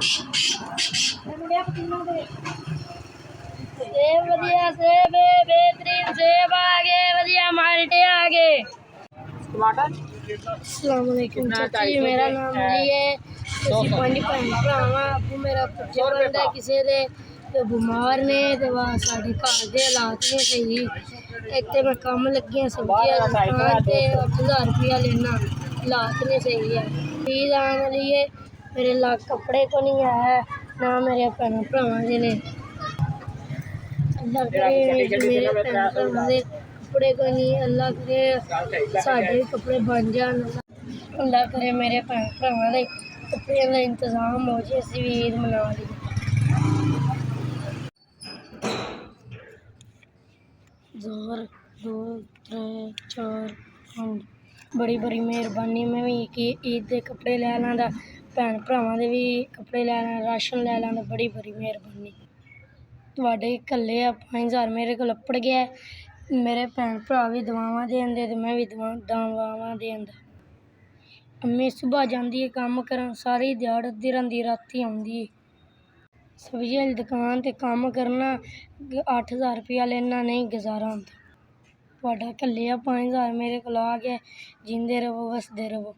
सेब वधिया सेब है, बेहतरीन सेब आ गए, वधिया माल्टे आ गए। अस्सलाम वालेकुम चाची, मेरा नाम अली है। ਅਸੀਂ 5 ਭੈਣ ਭਰਾਵਾਂ। ਅੱਬੂ ਮੇਰਾ ਪੁੱਜੇ ਬੰਦਾ ਕਿਸੇ ਦੇ ਤੇ ਬਿਮਾਰ ਨੇ ਤੇ ਸਾਡੇ ਘਰ ਦੇ ਹਾਲਾਤ ਨਹੀਂ ਸਹੀ। ਇੱਥੇ ਮੈਂ ਕੰਮ ਲੱਗੀ ਹਾਂ ਸਬਜ਼ੀਆਂ ਦੀ ਦੁਕਾਨ ਤੇ 8000 रुपया लेना, हालात नहीं सही है। ईद आने वाली है, मेरे लाग कपड़े को नहीं है ना मेरे भैन भरावां दे ने। अल्लाह करे मेरे भैन भरावां दे कपड़े को नहीं, अल्लाह करे साडे भी कपड़े बन जान। अल्लाह करे मेरे भैन भरावां दे कपड़े का इंतजाम हो जाए, असीं भी ईद मना लईए। ज़ोर 2 3 4 5 बड़ी बड़ी मेहरबानी। मैं भी कि ईद के कपड़े लै लां, भैन भरावां दे भी कपड़े लै लां, राशन लै लां, बड़ी बड़ी मेहरबानी। तुहाडे कल्ले 5000 मेरे कोल अप्पड़ गया। मेरे भैन भरा भी दुआवां देंदे ते मैं भी दुआवां देंदा। अम्मी सुबह जांदी है कम्म करन, सारी दिहाड़ अद्धी रैंदी, रातीं औंदी। सब्जी आह्ली दुकान ते कम्म करना, 8000 रुपया लेना, नहीं गुजारा होंदा। तुहाडा घल्लेआ 5000 मेरे कोल आ गया, जींदे रवो, वसदे रवो।